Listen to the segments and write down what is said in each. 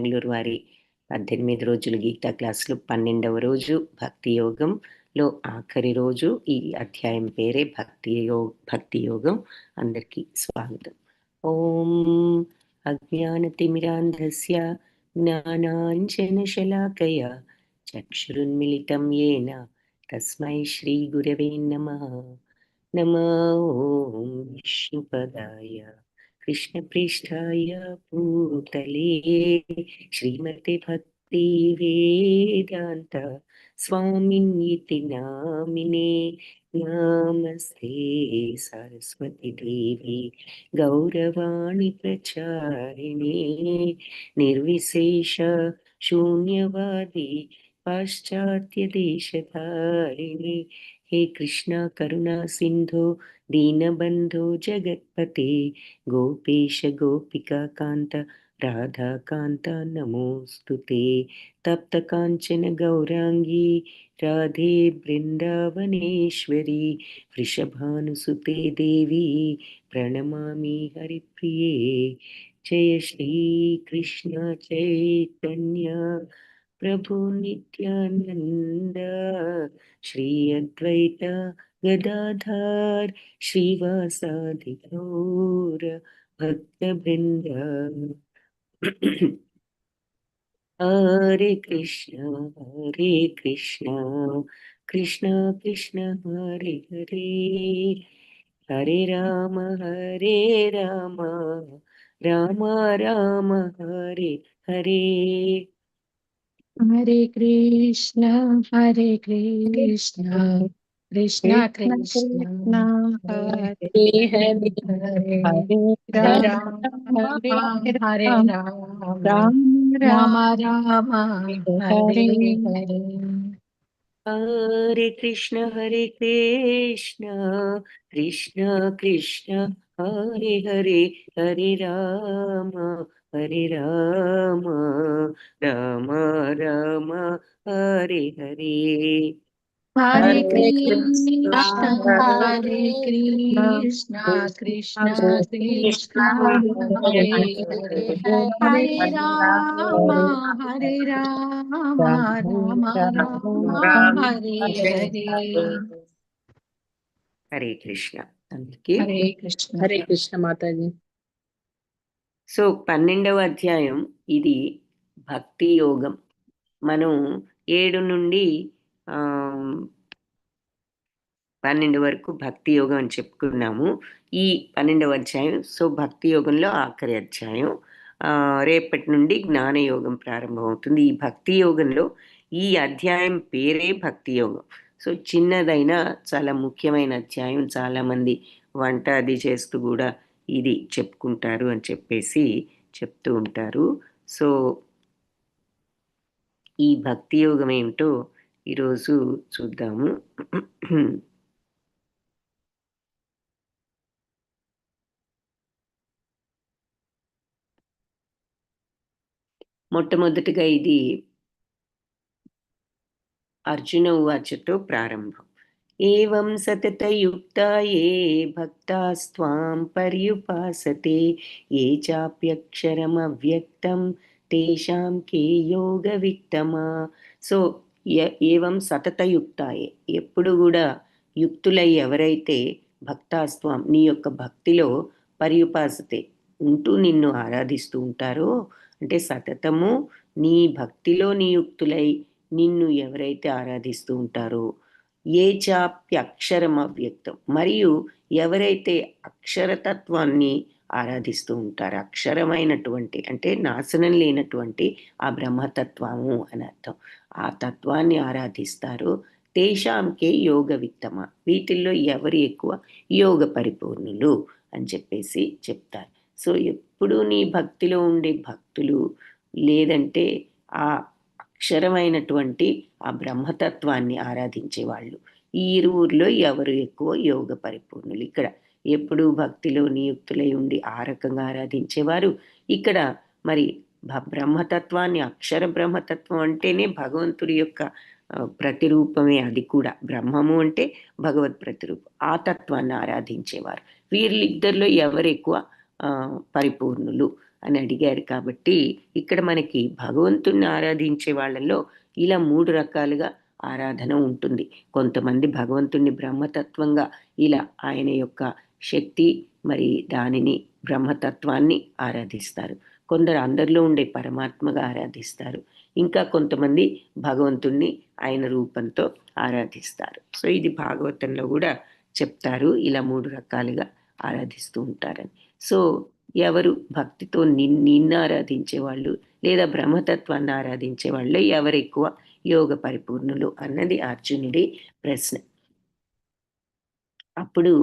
బెంగళూరు వారి 18 రోజులు గీతా క్లాసులు 12వ రోజు భక్తి యోగంలో ఆఖరి రోజు. ఈ అధ్యాయం పేరే భక్తి యోగం. అందరికీ స్వాగతం. ఓం అజ్ఞానతిమిరాంధస్య జ్ఞానాంజనశలాకయ చక్షురున్మిళితం येन తస్మై శ్రీగురవే నమః. నమో ఓం విష్ణుపదాయ कृष्णपृष्ठाय भूतले श्रीमते भक्ति वेदांत स्वामिन्निति नामिने नमस्ते सरस्वती देवी गौरवाणी प्रचारिणे निर्विशेष शून्यवादी पाश्चात्य देशधारिणे हे कृष्णा करुणा सिंधु दीनबंधो जगत्पते गोपेश गोपिका कांत राधा कांत नमोस्तुते तप्त कांचन गौरांगी राधे वृंदावनेश्वरी वृषभानुसुते देवी प्रणमामि हरिप्रिये जय श्री कृष्ण चैतन्य प्रभु नित्यानंद श्री अद्वैत गदाधर श्रीवासादि गौर भक्तवृंद हरे कृष्ण कृष्ण कृष्ण हरे हरे हरे राम राम राम हरे हरे हरे कृष्ण कृष्ण कृष्ण हरे हरे हरे राम हरे राम राम राम हरे हरे हरे कृष्ण कृष्ण कृष्ण हरे हरे हरे राम राम राम हरे हरे हरे कृष्ण कृष्ण कृष्ण हरे हरे हरे राम राम हरे हरे हरे कृष्ण हरे कृष्ण माताजी. సో 12వ అధ్యాయం ఇది భక్తి యోగం. మనం 7 నుండి 12 వరకు భక్తి యోగం అని చెప్పుకున్నాము. ఈ 12వ అధ్యాయం సో భక్తి యోగంలో ఆఖరి అధ్యాయం. రేపటి నుండి జ్ఞానయోగం ప్రారంభమవుతుంది. ఈ భక్తి యోగంలో ఈ అధ్యాయం పేరే భక్తి యోగం. సో చిన్నదైనా చాలా ముఖ్యమైన అధ్యాయం. చాలామంది వంట అది చేస్తూ కూడా ఇది చెప్పుకుంటారు అని చెప్పేసి చెప్తూ ఉంటారు. సో ఈ భక్తి యోగం ఏమిటో ఈరోజు చూద్దాము. మొట్టమొదటిగా ఇది అర్జున ఉవాచతో ప్రారంభం. ఏవం సతతయుక్తాయే భక్తాస్త్వాం పర్యుపాసతే ఏ చాప్యక్షరమవ్యక్తం తేషాం కే యోగ విత్తమా. సో ఏవం సతతయుక్తాయే, ఎప్పుడు కూడా యుక్తులై ఎవరైతే భక్తాస్త్వాం నీ యొక్క భక్తిలో పర్యుపాసతే ఉంటూ నిన్ను ఆరాధిస్తూ ఉంటారో, అంటే సతతము నీ భక్తిలో నియుక్తులై నిన్ను ఎవరైతే ఆరాధిస్తూ ఉంటారో, ఏ చాప్యక్షరం అవ్యక్తం, మరియు ఎవరైతే అక్షరతత్వాన్ని ఆరాధిస్తూ ఉంటారో, అక్షరమైనటువంటి అంటే నాశనం లేనటువంటి ఆ బ్రహ్మతత్వము అని అర్థం, ఆ తత్వాన్ని ఆరాధిస్తారో తేషాంకే యోగ విత్తమ, వీటిల్లో ఎవరు ఎక్కువ యోగ పరిపూర్ణులు అని చెప్పేసి చెప్తారు. సో ఎప్పుడు నీ భక్తిలో ఉండే భక్తులు, లేదంటే ఆ అక్షరమైనటువంటి ఆ బ్రహ్మతత్వాన్ని ఆరాధించే వాళ్ళు, ఈ ఇరువురిలో ఎవరు ఎక్కువ యోగ పరిపూర్ణులు. ఇక్కడ ఎప్పుడు భక్తిలో నియుక్తులై ఉండి ఆ రకంగా ఆరాధించేవారు, ఇక్కడ మరి బ్రహ్మతత్వాన్ని, అక్షర బ్రహ్మతత్వం అంటేనే భగవంతుడి యొక్క ప్రతిరూపమే, అది కూడా బ్రహ్మము అంటే భగవత్ ప్రతిరూపం, ఆ తత్వాన్ని ఆరాధించేవారు. వీళ్ళిద్దరిలో ఎవరు ఎక్కువ పరిపూర్ణులు అని అడిగారు కాబట్టి ఇక్కడ మనకి భగవంతుణ్ణి ఆరాధించే వాళ్ళలో ఇలా 3 రకాలుగా ఆరాధన ఉంటుంది. కొంతమంది భగవంతుణ్ణి బ్రహ్మతత్వంగా ఇలా ఆయన యొక్క శక్తి మరి దానిని బ్రహ్మతత్వాన్ని ఆరాధిస్తారు. కొందరు అందరిలో ఉండే పరమాత్మగా ఆరాధిస్తారు. ఇంకా కొంతమంది భగవంతుణ్ణి ఆయన రూపంతో ఆరాధిస్తారు. సో ఇది భాగవతంలో కూడా చెప్తారు, ఇలా 3 రకాలుగా ఆరాధిస్తూ ఉంటారని. సో ఎవరు భక్తితో నిన్ను ఆరాధించే వాళ్ళు లేదా బ్రహ్మతత్వాన్ని ఆరాధించే వాళ్ళు ఎవరు ఎక్కువ యోగ పరిపూర్ణులు అన్నది అర్జునుడి ప్రశ్న. అప్పుడు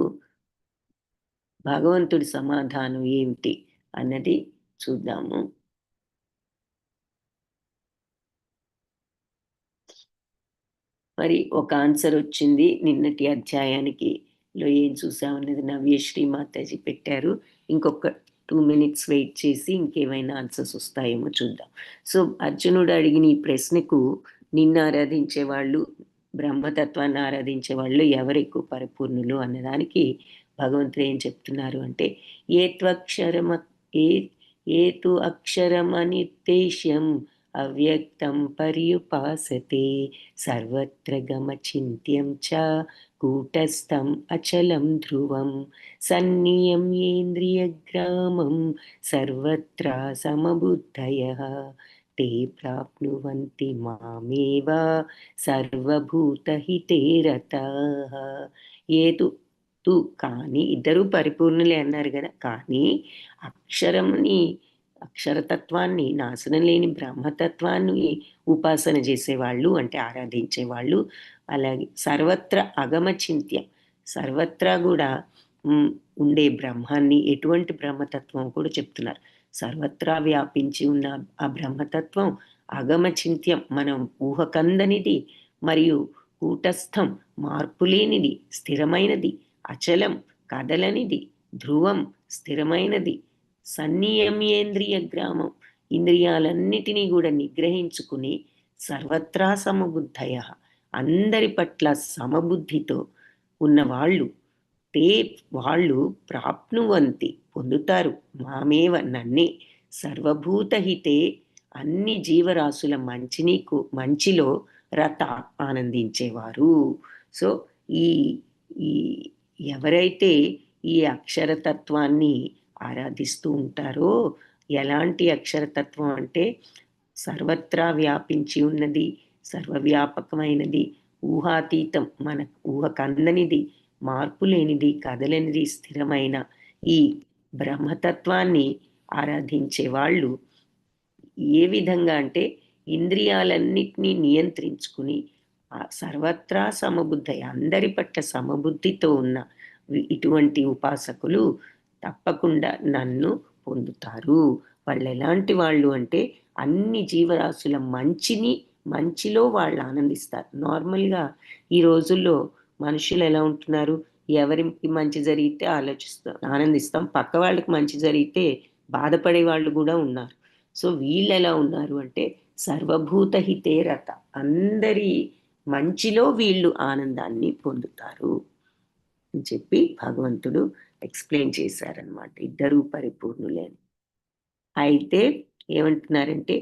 భగవంతుడి సమాధానం ఏమిటి అన్నది చూద్దాము. మరి ఒక ఆన్సర్ వచ్చింది నిన్నటి అధ్యాయానికి లో ఏం చూసామన్నది నవ్యశ్రీ మాతాజీ పెట్టారు. ఇంకొక 2 minutes వెయిట్ చేసి ఇంకేమైనా ఆన్సర్స్ వస్తాయేమో చూద్దాం. సో అర్జునుడు అడిగిన ఈ ప్రశ్నకు నిన్ను ఆరాధించే వాళ్ళు బ్రహ్మతత్వాన్ని ఆరాధించే వాళ్ళు ఎవరు ఎక్కువ పరిపూర్ణులు అన్నదానికి భగవంతుడు ఏం చెప్తున్నారు అంటే ఏ ఏతు అక్షరమనిర్దేశ్యం అవ్యక్తం పర్యుపాసతే సర్వత్ర గమచింత్యం చ కూటస్థం అచలం ధ్రువం సన్నియమ్యేంద్రియగ్రామం సర్వత్ర సమబుద్ధయః తే ప్రాప్నువంతి మామేవ సర్వభూతహితే రతాః. ఏతు తు కానీ ఇద్దరు పరిపూర్ణులే అన్నారు కదా, కానీ అక్షరతత్వాన్ని నాశనం లేని బ్రహ్మతత్వాన్ని ఉపాసన చేసేవాళ్ళు అంటే ఆరాధించేవాళ్ళు, అలాగే సర్వత్ర అగమచింత్యం సర్వత్రా కూడా ఉండే బ్రహ్మాన్ని, ఎటువంటి బ్రహ్మతత్వం కూడా చెప్తున్నారు. సర్వత్రా వ్యాపించి ఉన్న ఆ బ్రహ్మతత్వం అగమచింత్యం మనం ఊహకందనిది, మరియు కూటస్థం మార్పులేనిది, స్థిరమైనది, అచలం కదలనిది, ధ్రువం స్థిరమైనది, సన్నియమ్యేంద్రియ గ్రామం ఇంద్రియాలన్నిటినీ కూడా నిగ్రహించుకుని సర్వత్రా సమబుద్ధయ అందరి పట్ల సమబుద్ధితో ఉన్నవాళ్ళు తే వాళ్ళు ప్రాప్నువంతి పొందుతారు మామేవ నన్నే సర్వభూతహితే అన్ని జీవరాశుల మంచిలో రత ఆనందించేవారు. సో ఈ ఈ ఎవరైతే ఈ అక్షరతత్వాన్ని ఆరాధిస్తూ ఉంటారో, ఎలాంటి అక్షరతత్వం అంటే సర్వత్రా వ్యాపించి ఉన్నది, సర్వవ్యాపకమైనది, ఊహాతీతం మన ఊహకందనిది, మార్పు లేనిది, కదలనిది, స్థిరమైన ఈ బ్రహ్మతత్వాన్ని ఆరాధించే వాళ్ళు ఏ విధంగా అంటే ఇంద్రియాలన్నిటినీ నియంత్రించుకుని సర్వత్రా సమబుద్ధ అందరి పట్ల సమబుద్ధితో ఉన్న ఇటువంటి ఉపాసకులు తప్పకుండా నన్ను పొందుతారు. వాళ్ళు ఎలాంటి వాళ్ళు అంటే అన్ని జీవరాశుల మంచిలో వాళ్ళు ఆనందిస్తారు. నార్మల్గా ఈ రోజుల్లో మనుషులు ఎలా ఉంటున్నారు, ఎవరికి మంచి జరిగితే ఆనందిస్తాం, పక్క వాళ్ళకి మంచి జరిగితే బాధపడే వాళ్ళు కూడా ఉన్నారు. సో వీళ్ళు ఎలా ఉన్నారు అంటే సర్వభూత హితే రత అందరి మంచిలో వీళ్ళు ఆనందాన్ని పొందుతారు అని చెప్పి భగవంతుడు ఎక్స్ప్లెయిన్ చేశారనమాట. ఇద్దరు పరిపూర్ణులే అని. అయితే ఏమంటున్నారంటే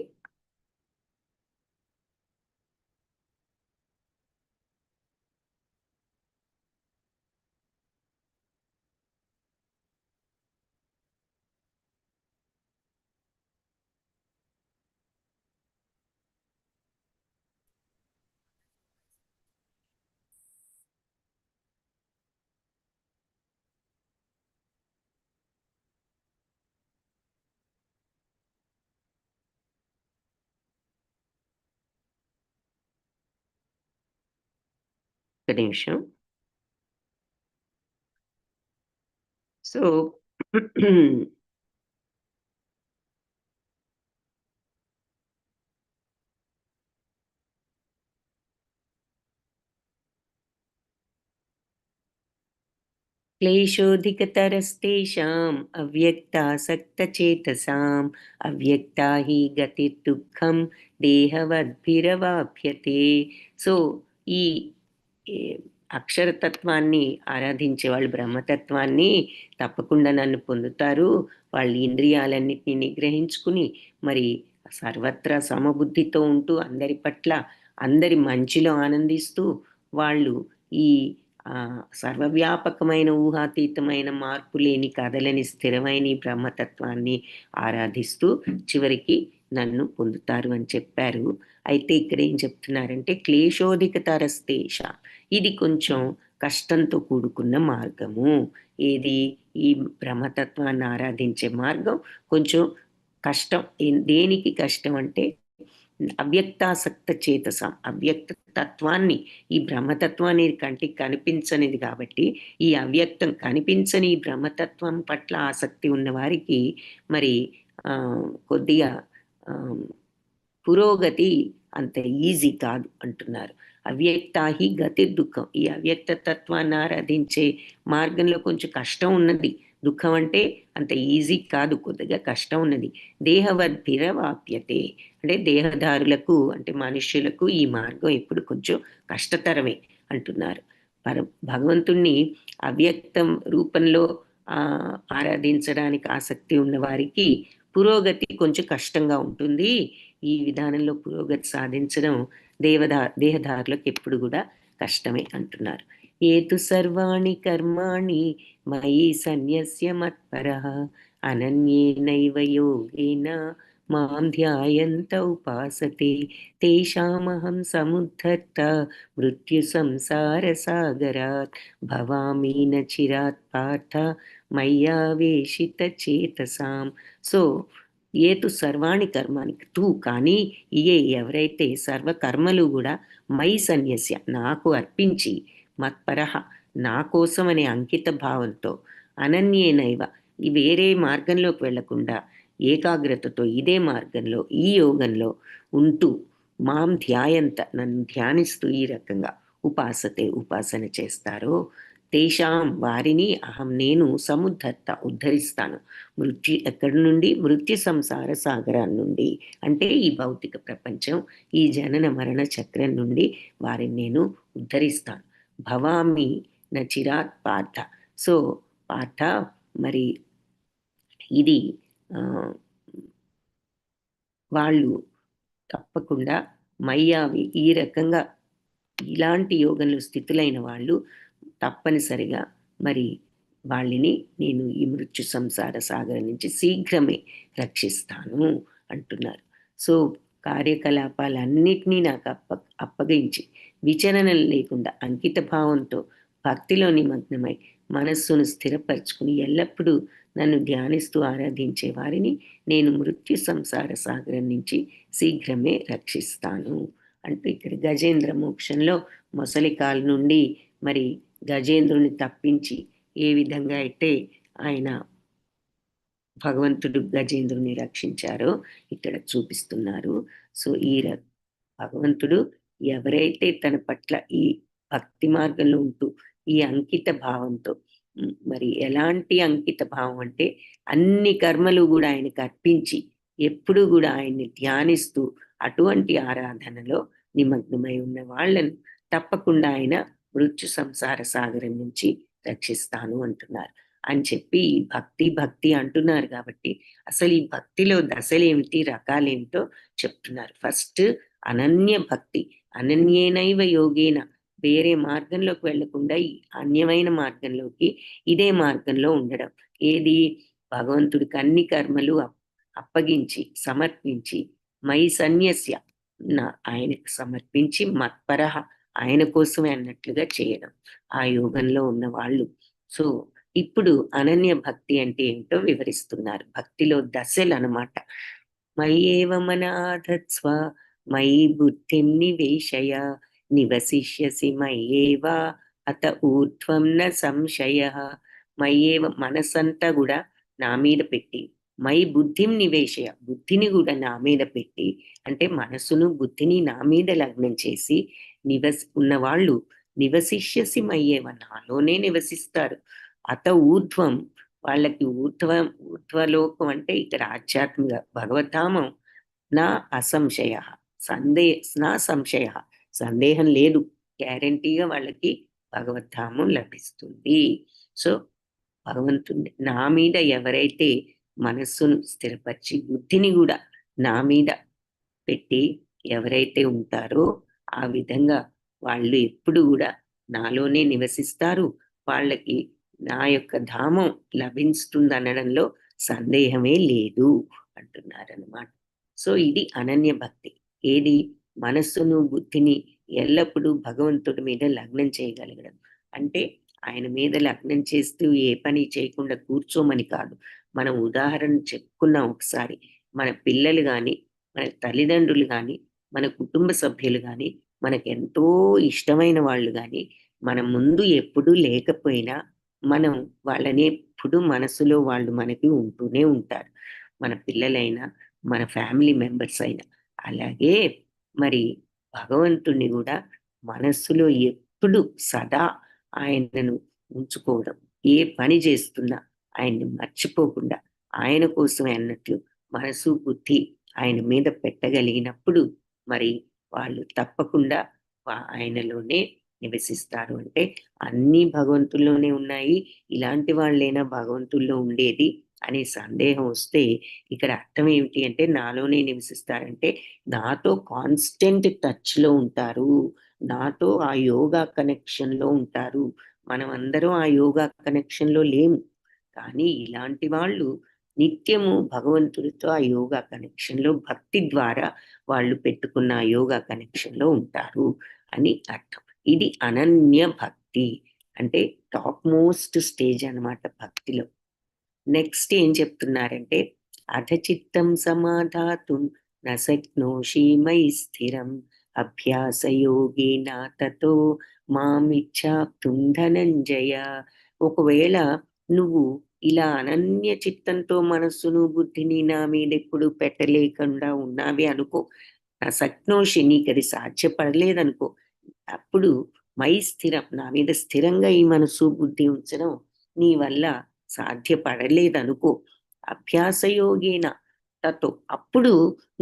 ఒక నిమిషం. సో క్లేశోధికతరస్తేషాం అవ్యక్తాసక్తచేతసాం అవ్యక్తా హి గతిర్దుఃఖం దేహవద్భిరవాప్యతే. సో ఈ అక్షరతత్వాన్ని ఆరాధించే వాళ్ళు బ్రహ్మతత్వాన్ని తప్పకుండా నన్ను పొందుతారు. వాళ్ళు ఇంద్రియాలన్నిటినీ నిగ్రహించుకుని మరి సర్వత్రా సమబుద్ధితో ఉంటూ అందరి పట్ల అందరి మంచిలో ఆనందిస్తూ వాళ్ళు ఈ సర్వవ్యాపకమైన ఊహాతీతమైన మార్పు లేని కదలని స్థిరమైన ఈ బ్రహ్మతత్వాన్ని ఆరాధిస్తూ చివరికి నన్ను పొందుతారు అని చెప్పారు. అయితే ఇక్కడ ఏం చెప్తున్నారంటే క్లేశోధిక తరస్తేష, ఇది కొంచెం కష్టంతో కూడుకున్న మార్గము. ఏది? ఈ బ్రహ్మతత్వాన్ని ఆరాధించే మార్గం కొంచెం కష్టం. దేనికి కష్టం అంటే అవ్యక్తాసక్త చేతసం, అవ్యక్త తత్వాన్ని, ఈ బ్రహ్మతత్వాన్ని కంటికి కనిపించనిది కాబట్టి ఈ అవ్యక్తం కనిపించని ఈ బ్రహ్మతత్వం పట్ల ఆసక్తి ఉన్న వారికి మరి కొద్దిగా పురోగతి అంత ఈజీ కాదు అంటున్నారు. అవ్యక్తాహి గతి దుఃఖం, ఈ అవ్యక్త తత్వాన్ని ఆరాధించే మార్గంలో కొంచెం కష్టం ఉన్నది. దుఃఖం అంటే అంత ఈజీ కాదు, కొద్దిగా కష్టం ఉన్నది. దేహవద్భిరవాప్యతే, అంటే దేహదారులకు అంటే మనుష్యులకు ఈ మార్గం ఎప్పుడు కొంచెం కష్టతరమే అంటున్నారు. భగవంతుణ్ణి అవ్యక్తం రూపంలో ఆరాధించడానికి ఆసక్తి ఉన్న వారికి పురోగతి కొంచెం కష్టంగా ఉంటుంది. ఈ విధానంలో పురోగతి సాధించడం దేహదారులకు ఎప్పుడు కూడా కష్టమే అంటున్నారు. ఏతు సర్వాణి కర్మాణి మయి సన్యస్య మత్పరః అనన్యేనైవ యోగేన మాం ధ్యాయంత ఉపాసతే తేషామహం సముద్ధర్త మృత్యు సంసార సాగరాత్ భవామి న చిరాత్ పార్థ మయ్యావేశిత చేతసాం. సో ఏతు సర్వాణి కర్మాని, తూ కానీ ఇయే ఎవరైతే సర్వకర్మలు కూడా మై సన్యస్య నాకు అర్పించి మత్పరః నా కోసం అనే అంకిత భావంతో అనన్యేనైవ ఈ వేరే మార్గంలోకి వెళ్లకుండా ఏకాగ్రతతో ఇదే మార్గంలో ఈ యోగంలో ఉంటూ మాం ధ్యాయంత నన్ను ధ్యానిస్తూ ఈ రకంగా ఉపాసతే ఉపాసన చేస్తారో తేషాం వారిని అహం నేను సముద్ధర్త ఉద్ధరిస్తాను. మృత్యు ఎక్కడి నుండి? మృత్యు సంసార సాగరాన్ని నుండి, అంటే ఈ భౌతిక ప్రపంచం ఈ జనన మరణ చక్రం నుండి వారిని నేను ఉద్ధరిస్తాను. భవామి న చిరాత్ పార్థ. సో పార్థ మరి ఇది వాళ్ళు తప్పకుండా మయ్యావి ఈ రకంగా ఇలాంటి యోగంలో స్థితులైన వాళ్ళు తప్పనిసరిగా మరి వాళ్ళని నేను ఈ మృత్యు సంసార సాగరం నుంచి శీఘ్రమే రక్షిస్తాను అంటున్నారు. సో కార్యకలాపాలన్నిటినీ నాకు అప్పగించి విచలనం లేకుండా అంకిత భావంతో భక్తిలో నిమగ్నమై మనస్సును స్థిరపరచుకుని ఎల్లప్పుడూ నన్ను ధ్యానిస్తూ ఆరాధించే వారిని నేను మృత్యు సంసార సాగరం నుంచి శీఘ్రమే రక్షిస్తాను అంటూ ఇక్కడ గజేంద్ర మోక్షంలో మొసలికాల నుండి మరి గజేంద్రుని తప్పించి ఏ విధంగా అయితే ఆయన భగవంతుడు గజేంద్రుని రక్షించారో ఇక్కడ చూపిస్తున్నారు. సో ఈ భగవంతుడు ఎవరైతే తన పట్ల ఈ భక్తి మార్గంలో ఉంటూ ఈ అంకిత భావంతో, మరి ఎలాంటి అంకిత భావం అంటే అన్ని కర్మలు కూడా ఆయనకు అర్పించి ఎప్పుడు కూడా ఆయన్ని ధ్యానిస్తూ అటువంటి ఆరాధనలో నిమగ్నమై ఉన్న వాళ్ళను తప్పకుండా ఆయన మృత్యు సంసార సాగరం నుంచి రక్షిస్తాను అంటున్నారు. అని చెప్పి భక్తి భక్తి అంటున్నారు కాబట్టి అసలు ఈ భక్తిలో దశలేమిటి, రకాలేమిటో చెప్తున్నారు. ఫస్ట్ అనన్య భక్తి, అనన్యేనైవ యోగేన, వేరే మార్గంలోకి వెళ్లకుండా ఈ అన్యమైన మార్గంలోకి ఇదే మార్గంలో ఉండడం. ఏది? భగవంతుడికి అన్ని కర్మలు అప్పగించి సమర్పించి మై సన్యస్య ఆయనకు సమర్పించి మత్పరః ఆయన కోసమే అన్నట్లుగా చేయడం ఆ యోగంలో ఉన్న వాళ్ళు. సో ఇప్పుడు అనన్య భక్తి అంటే ఏమిటో వివరిస్తున్నారు. భక్తిలో దశలు అనమాట. మయ్యేవ మనాధత్స్వ మయి బుద్ధిం నివేశయ నివసిష్యసి మయ్యేవ అత ఊర్ధ్వం న సంశయః. మయ్యేవ మనసంతా కూడా నా మీద పెట్టి, మై బుద్ధిం నివేశయ బుద్ధిని కూడా నా మీద పెట్టి, అంటే మనసును బుద్ధిని నా మీద లగ్నం చేసి ఉన్నవాళ్ళు నివసిష్యసి మయ్యేవ నాలోనే నివసిస్తారు. అత ఊర్ధ్వం వాళ్ళకి ఊర్ధ్వలోకం అంటే ఇక్కడ ఆధ్యాత్మిక భగవద్ధామం నా అసంశయ నా సంశయ సందేహం లేదు, గ్యారంటీగా వాళ్ళకి భగవద్ధామం లభిస్తుంది. సో భగవంతుని నా మీద ఎవరైతే మనస్సును స్థిరపరిచి బుద్ధిని కూడా నా మీద పెట్టి ఎవరైతే ఉంటారో ఆ విధంగా వాళ్ళు ఎప్పుడు కూడా నాలోనే నివసిస్తారు. వాళ్ళకి నా యొక్క ధామం లభిస్తుందనడంలో సందేహమే లేదు అంటున్నారన్నమాట. సో ఇది అనన్య భక్తి. ఏది? మనస్సును బుద్ధిని ఎల్లప్పుడూ భగవంతుడి మీద లగ్నం చేయగలగడం. అంటే ఆయన మీద లగ్నం చేస్తూ ఏ పని చేయకుండా కూర్చోమని కాదు. మనం ఉదాహరణ చెప్పుకున్నాం ఒకసారి. మన పిల్లలు కానీ, మన తల్లిదండ్రులు కానీ, మన కుటుంబ సభ్యులు కానీ, మనకెంతో ఇష్టమైన వాళ్ళు కానీ, మన ముందు ఎప్పుడూ లేకపోయినా మనం వాళ్ళని ఎప్పుడు మనసులో వాళ్ళు మనకి ఉంటూనే ఉంటారు. మన పిల్లలైనా, మన ఫ్యామిలీ మెంబర్స్ అయినా. అలాగే మరి భగవంతుణ్ణి కూడా మనస్సులో ఎప్పుడు సదా ఆయనను ఉంచుకోవడం. ఏ పని చేస్తున్నా ఆయన్ని మర్చిపోకుండా ఆయన కోసమే అన్నట్లు మనసు బుద్ధి ఆయన మీద పెట్టగలిగినప్పుడు మరి వాళ్ళు తప్పకుండా ఆయనలోనే నివసిస్తారు. అంటే అన్ని భగవంతుల్లోనే ఉన్నాయి, ఇలాంటి వాళ్ళైనా భగవంతుల్లో ఉండేది అనే సందేహం వస్తే ఇక్కడ అర్థం ఏమిటి అంటే నాలోనే నివసిస్తారంటే నాతో కాన్స్టెంట్ టచ్ లో ఉంటారు, నాతో ఆ యోగా కనెక్షన్ లో ఉంటారు. మనం అందరం ఆ యోగా కనెక్షన్ లో లేము, కానీ ఇలాంటి వాళ్ళు నిత్యము భగవంతుడితో ఆ యోగా కనెక్షన్ లో భక్తి ద్వారా వాళ్ళు పెట్టుకున్న ఆ యోగా కనెక్షన్ లో ఉంటారు అని అర్థం. ఇది అనన్య భక్తి అంటే టాప్ మోస్ట్ స్టేజ్ అన్నమాట భక్తిలో. నెక్స్ట్ ఏం చెప్తున్నారంటే అధచిత్తం సమాధాతుం నశక్నోషి మయి స్థిరం అభ్యాసయోగేన తతో మామిచ్ఛాప్తుం ధనంజయ. ఒకవేళ నువ్వు ఇలా అనన్య చిత్తంతో మనస్సును బుద్ధిని నా మీద ఎప్పుడు పెట్టలేకుండా ఉన్నావి అనుకో, నా సక్నోషి నీకు అది సాధ్యపడలేదనుకో, అప్పుడు మై స్థిరం నా మీద స్థిరంగా ఈ మనసు బుద్ధి ఉంచడం నీ వల్ల సాధ్యపడలేదనుకో, అభ్యాసయోగేన తతో అప్పుడు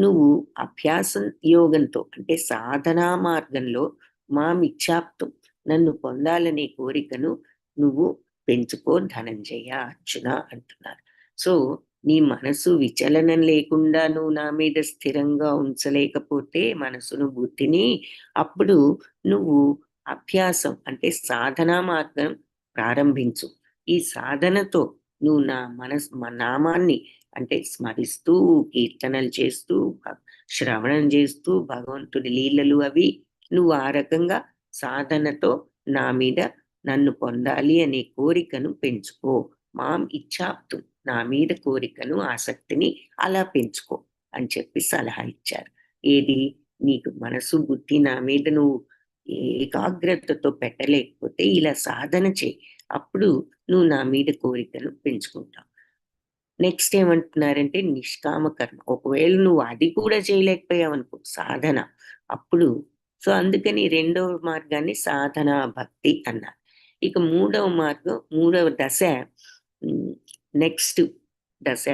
నువ్వు అభ్యాసం యోగంతో అంటే సాధనా మార్గంలో మామిచ్ఛాప్తం నన్ను పొందాలనే కోరికను నువ్వు పెంచుకో ధనంజయ అర్జున అంటున్నారు. సో నీ మనసు విచలనం లేకుండా నువ్వు నా మీద స్థిరంగా ఉంచలేకపోతే మనసును బుద్ధిని, అప్పుడు నువ్వు అభ్యాసం అంటే సాధనా మార్గం ప్రారంభించు. ఈ సాధనతో నువ్వు నా నామాన్ని అంటే స్మరిస్తూ కీర్తనలు చేస్తూ శ్రవణం చేస్తూ భగవంతుడి లీలలు అవి నువ్వు ఆ రకంగా సాధనతో నా మీద నన్ను పొందాలి అనే కోరికను పెంచుకో. మాం ఇచ్చాప్తు నా మీద కోరికను ఆసక్తిని అలా పెంచుకో అని చెప్పి సలహా ఇచ్చారు. ఏది? నీకు మనసు బుద్ధి నా మీద నువ్వు ఏకాగ్రతతో పెట్టలేకపోతే ఇలా సాధన చేయి, అప్పుడు నువ్వు నా మీద కోరికను పెంచుకుంటావు. నెక్స్ట్ ఏమంటున్నారంటే నిష్కామ కర్మ. ఒకవేళ నువ్వు అది కూడా చేయలేకపోయావు అనుకో సాధన, అప్పుడు సో అందుకని రెండవ మార్గాన్ని సాధనా భక్తి అన్నారు. ఇక మూడవ మార్గం, మూడవ దశ, నెక్స్ట్ దశ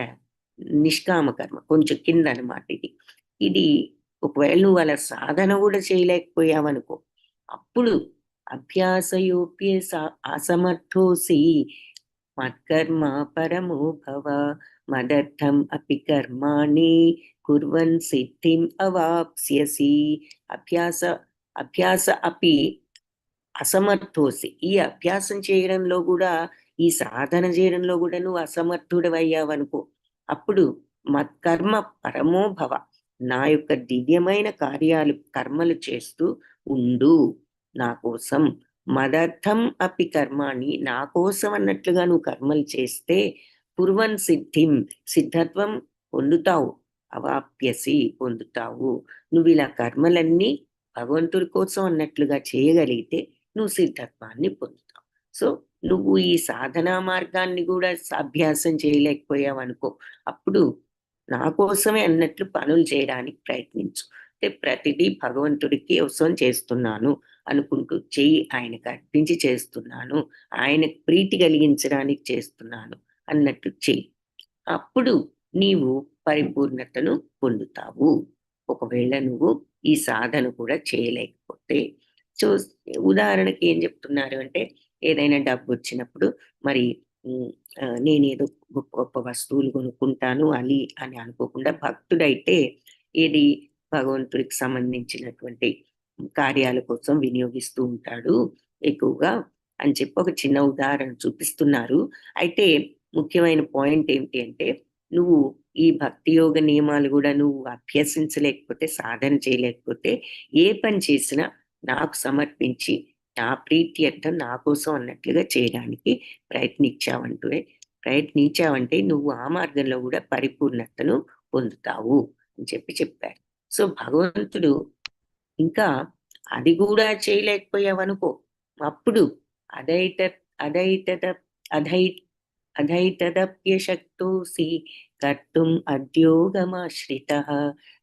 నిష్కామ కర్మ, కొంచెం కింద అనమాట. ఇది ఒకవేళ నువ్వు అలా సాధన కూడా చేయలేకపోయావనుకో, అప్పుడు అభ్యాసయోప్య అసమర్థోసి మత్కర్మ పరమో భవ మదర్థం అపి కర్మాణి కుర్వన్ సిద్ధిం అవాప్స్యసి. అభ్యాస అభ్యాస అపి అసమర్థోసి, ఈ అభ్యాసం చేయడంలో కూడా ఈ సాధన చేయడంలో కూడా నువ్వు అసమర్థుడవయ్యావనుకో, అప్పుడు మత్కర్మ పరమో భవ, నా యొక్క దివ్యమైన కార్యాలు కర్మలు చేస్తూ ఉండు నా కోసం. మదర్థం అపి కర్మాణి, నా కోసం అన్నట్లుగా నువ్వు కర్మలు చేస్తే కుర్వన్ సిద్ధిం సిద్ధత్వం పొందుతావు, అవాప్యసి పొందుతావు. నువ్వు ఇలా కర్మలన్నీ భగవంతుడి కోసం అన్నట్లుగా చేయగలిగితే నువ్వు సిద్ధత్వాన్ని పొందుతావు. సో నువ్వు ఈ సాధనా మార్గాన్ని కూడా అభ్యాసం చేయలేకపోయావు అనుకో, అప్పుడు నా కోసమే అన్నట్లు పనులు చేయడానికి ప్రయత్నించు. అంటే ప్రతిదీ భగవంతుడికి కోసం చేస్తున్నాను అనుకుంటూ చెయ్యి ఆయనకు అర్పించి చేస్తున్నాను, ఆయనకు ప్రీతి కలిగించడానికి చేస్తున్నాను అన్నట్టు చెయ్యి. అప్పుడు నీవు పరిపూర్ణతను పొందుతావు. ఒకవేళ నువ్వు ఈ సాధన కూడా చేయలేకపోతే సో ఉదాహరణకి ఏం చెప్తున్నారు అంటే, ఏదైనా డబ్బు వచ్చినప్పుడు మరి నేనేదో గొప్ప గొప్ప వస్తువులు కొనుక్కుంటాను అని అనుకోకుండా, భక్తుడైతే ఏది భగవంతుడికి సంబంధించినటువంటి కార్యాల కోసం వినియోగిస్తూ ఉంటాడు ఎక్కువగా అని చెప్పి ఒక చిన్న ఉదాహరణ చూపిస్తున్నారు. అయితే ముఖ్యమైన పాయింట్ ఏంటి అంటే, నువ్వు ఈ భక్తి యోగ నియమాలు కూడా నువ్వు అభ్యసించలేకపోతే, సాధన చేయలేకపోతే, ఏ పని చేసినా నాకు సమర్పించి నా ప్రీత్యర్థం నా కోసం అన్నట్లుగా చేయడానికి ప్రయత్నించావంటే నువ్వు ఆ మార్గంలో కూడా పరిపూర్ణతను పొందుతావు అని చెప్పారు. సో భగవంతుడు ఇంకా అది కూడా చేయలేకపోయావనుకో, అప్పుడు అదైత అదైతద అధై అధైతదప్యశక్తోసి కర్తుం అద్యోగమాశ్రితః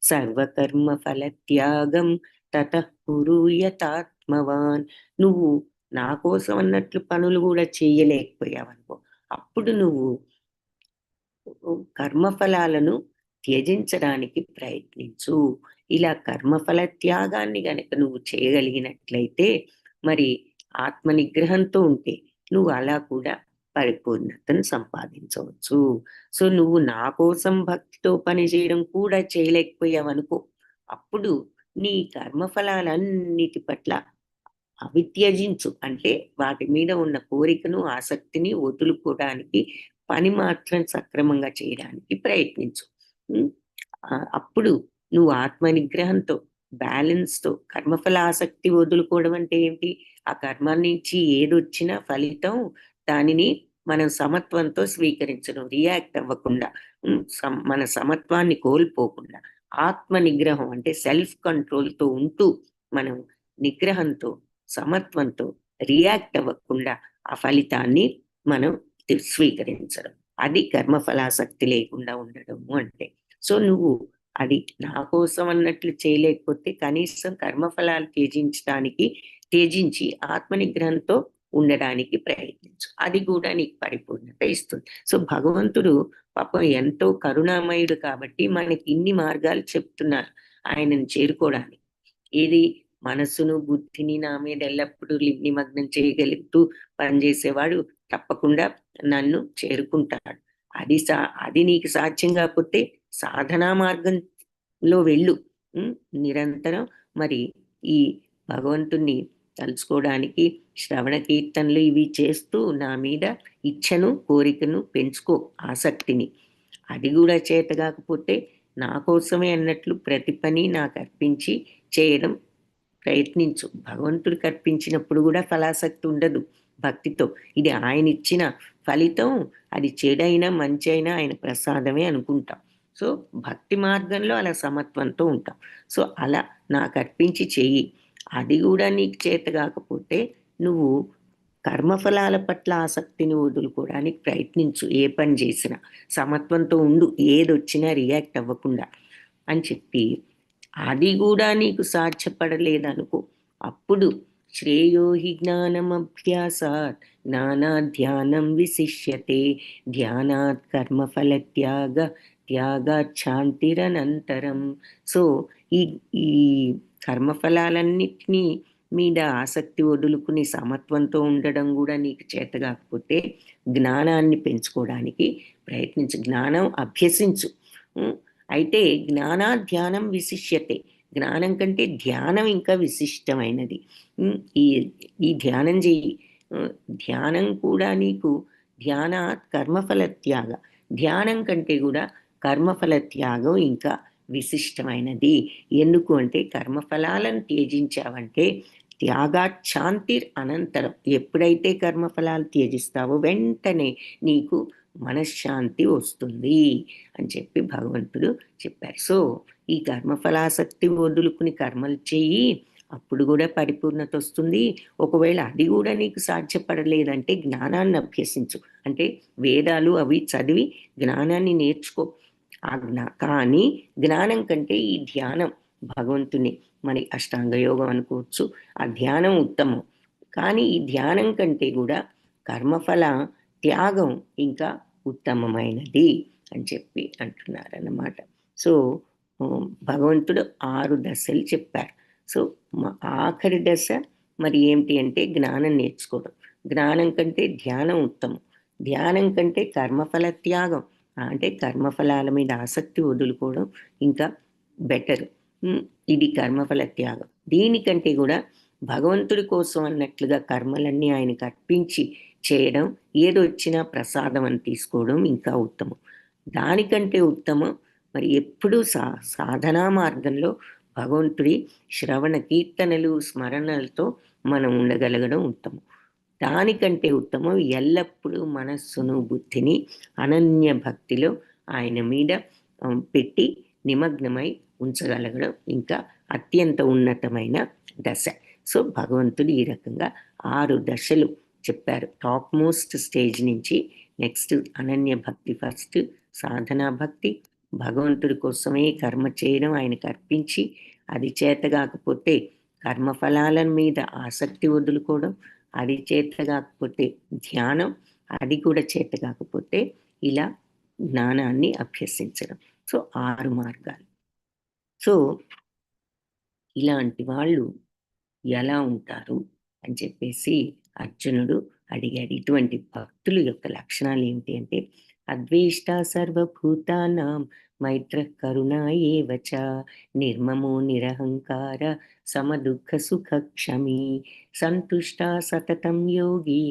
సర్వకర్మ ఫలత్యాగం తతః కురు యతాత్మవాన్. నువ్వు నా కోసం అన్నట్లు పనులు కూడా చేయలేకపోయావనుకో, అప్పుడు నువ్వు కర్మఫలాలను త్యజించడానికి ప్రయత్నించు. ఇలా కర్మఫల త్యాగాన్ని గనక నువ్వు చేయగలిగినట్లయితే, మరి ఆత్మ నిగ్రహంతో ఉంటే నువ్వు అలా కూడా పరిపూర్ణతను సంపాదించవచ్చు. సో నువ్వు నా కోసం భక్తితో పని చేయడం కూడా చేయలేకపోయావనుకో, అప్పుడు నీ కర్మఫలాలన్నిటి పట్ల అవి త్యజించు. అంటే వాటి మీద ఉన్న కోరికను, ఆసక్తిని వదులుకోవడానికి, పని మాత్రం సక్రమంగా చేయడానికి ప్రయత్నించు. అప్పుడు నువ్వు ఆత్మ నిగ్రహంతో, బ్యాలెన్స్ తో, కర్మఫల ఆసక్తి వదులుకోవడం అంటే ఏంటి? ఆ కర్మ నుంచి ఏదొచ్చినా ఫలితం దానిని మనం సమత్వంతో స్వీకరించడం, రియాక్ట్ అవ్వకుండా, మన సమత్వాన్ని కోల్పోకుండా, ఆత్మ నిగ్రహం అంటే సెల్ఫ్ కంట్రోల్ తో ఉంటూ, మనం నిగ్రహంతో, సమత్వంతో రియాక్ట్ అవ్వకుండా ఆ ఫలితాన్ని మనం స్వీకరించడం, అది కర్మఫలాసక్తి లేకుండా ఉండడము అంటే. సో నువ్వు అది నా కోసం అన్నట్లు చేయలేకపోతే, కనీసం కర్మఫలాలు త్యజించి ఆత్మ నిగ్రహంతో ఉండడానికి ప్రయత్నించు, అది కూడా నీకు పరిపూర్ణత ఇస్తుంది. సో భగవంతుడు పాపం ఎంతో కరుణామయుడు కాబట్టి మనకి ఇన్ని మార్గాలు చెప్తున్నారు ఆయనను చేరుకోవడానికి. ఏది మనస్సును, బుద్ధిని నా మీద ఎల్లప్పుడూ నిమగ్నం చేయగలుగుతూ పనిచేసేవాడు తప్పకుండా నన్ను చేరుకుంటాడు. అది నీకు సాధ్యం కాకపోతే సాధనా మార్గంలో వెళ్ళు. నిరంతరం మరి ఈ భగవంతుణ్ణి తలుచుకోవడానికి శ్రవణ కీర్తనలు ఇవి చేస్తూ నా మీద ఇచ్ఛను, కోరికను పెంచుకో, ఆసక్తిని. అది కూడా చేత కాకపోతే నా కోసమే అన్నట్లు ప్రతి పని నాకు అర్పించి చేయడం ప్రయత్నించు. భగవంతుడికి అర్పించినప్పుడు కూడా ఫలాసక్తి ఉండదు భక్తితో. ఇది ఆయన ఇచ్చిన ఫలితం, అది చెడైనా మంచి అయినా ఆయన ప్రసాదమే అనుకుంటాం. సో భక్తి మార్గంలో అలా సమత్వంతో ఉంటాం. సో అలా నాకు అర్పించి చెయ్యి. అది కూడా నీకు చేత కాకపోతే నువ్వు కర్మఫలాల పట్ల ఆసక్తిని వదులుకోవడానికి ప్రయత్నించు. ఏ పని చేసినా సమత్వంతో ఉండు, ఏదొచ్చినా రియాక్ట్ అవ్వకుండా అని చెప్పి, అది కూడా నీకు సాధ్యపడలేదనుకో, అప్పుడు శ్రేయో హి జ్ఞానమభ్యాసాత్ జ్ఞానాధ్యానం విశిష్యతే ధ్యానాత్ కర్మఫల త్యాగాత్ శాంతిరనంతరం. సో ఈ ఈ కర్మఫలాలన్నిటినీ మీద ఆసక్తి వదులుకుని సమత్వంతో ఉండడం కూడా నీకు చేత కాకపోతే, జ్ఞానాన్ని పెంచుకోవడానికి ప్రయత్నించు, జ్ఞానం అభ్యసించు. అయితే ధ్యానం విశిష్యతే, జ్ఞానం కంటే ధ్యానం ఇంకా విశిష్టమైనది. ఈ ధ్యానం చెయ్యి. ధ్యానం కూడా నీకు కర్మఫల త్యాగ, ధ్యానం కంటే కూడా కర్మఫల త్యాగం ఇంకా విశిష్టమైనది. ఎందుకు అంటే కర్మఫలాలను త్యజించావంటే త్యాగాత్ శాంతిర్ అనంతరం, ఎప్పుడైతే కర్మఫలాలు త్యజిస్తావో వెంటనే నీకు మనశ్శాంతి వస్తుంది అని చెప్పి భగవంతుడు చెప్పారు. సో ఈ కర్మఫలాసక్తి వదులుకుని కర్మలు చెయ్యి, అప్పుడు కూడా పరిపూర్ణత వస్తుంది. ఒకవేళ అది కూడా నీకు సాధ్యపడలేదంటే జ్ఞానాన్ని అభ్యసించు. అంటే వేదాలు అవి చదివి జ్ఞానాన్ని నేర్చుకో. కానీ జ్ఞానం కంటే ఈ ధ్యానం, భగవంతుని మరి అష్టాంగ యోగం అనుకోవచ్చు, ఆ ధ్యానం ఉత్తమం. కానీ ఈ ధ్యానం కంటే కూడా కర్మఫల త్యాగం ఇంకా ఉత్తమమైనది అని చెప్పి అంటున్నారన్నమాట. సో భగవంతుడు 6 దశలు చెప్పారు. సో ఆఖరి దశ మరి ఏమిటి అంటే జ్ఞానం నేర్చుకోవడం. జ్ఞానం కంటే ధ్యానం ఉత్తమం. ధ్యానం కంటే కర్మఫల త్యాగం, అంటే కర్మఫలాల మీద ఆసక్తి వదులుకోవడం ఇంకా బెటర్. ఇది కర్మఫల త్యాగం. దీనికంటే కూడా భగవంతుడి కోసం అన్నట్లుగా కర్మలన్నీ ఆయనకు అర్పించి చేయడం, ఏదో వచ్చినా ప్రసాదం అని తీసుకోవడం ఇంకా ఉత్తమం. దానికంటే ఉత్తమం మరి ఎప్పుడూ సాధనా మార్గంలో భగవంతుడి శ్రవణ కీర్తనలు స్మరణలతో మనం ఉండగలగడం ఉత్తమం. దానికంటే ఉత్తమం ఎల్లప్పుడూ మనస్సును బుద్ధిని అనన్య భక్తిలో ఆయన మీద పెట్టి నిమగ్నమై ఉంచగలగడం ఇంకా అత్యంత ఉన్నతమైన దశ. సో భగవంతుడు ఈ రకంగా 6 దశలు చెప్పారు. టాప్ మోస్ట్ స్టేజ్ నుంచి నెక్స్ట్ అనన్య భక్తి, ఫస్ట్ సాధనా భక్తి, భగవంతుడి కోసమే కర్మ చేయడం, ఆయనకు అర్పించి అది చేత కాకపోతే కర్మఫలాల మీద ఆసక్తి వదులుకోవడం, అది చేత కాకపోతే ధ్యానం, అది కూడా చేత కాకపోతే ఇలా జ్ఞానాన్ని అభ్యసించడం. సో 6 మార్గాలు. సో ఇలాంటి వాళ్ళు ఎలా ఉంటారు అని చెప్పేసి అర్జునుడు అడిగాడు. ఇటువంటి భక్తుల యొక్క లక్షణాలు ఏమిటి అంటే అద్వేష్ట సర్వభూతానాం మైత్ర కరుణ ఏవచ నిర్మమో నిరహంకార సమదుఃఖ సుఖ క్షమీ సంతుష్ట సతతం యోగి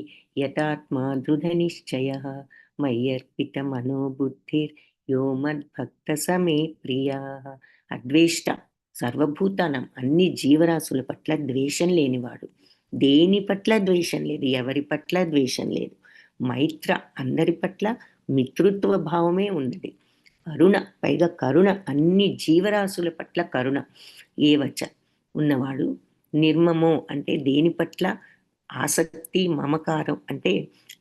యథాత్మా దృఢ నిశ్చయ మయ్యర్పిత మనోబుద్ధిర్ యో మద్భక్త సమే ప్రియా. అద్వేష్ట సర్వభూతానం, అన్ని జీవరాశుల పట్ల ద్వేషం లేనివాడు. దేని పట్ల ద్వేషం లేదు, ఎవరి పట్ల ద్వేషం లేదు. మైత్ర, అందరి పట్ల మిత్రుత్వ భావమే ఉన్నది. కరుణ, పైగా కరుణ, అన్ని జీవరాశుల పట్ల కరుణ ఏవచ ఉన్నవాడు. నిర్మమో అంటే దేని పట్ల ఆసక్తి మమకారం అంటే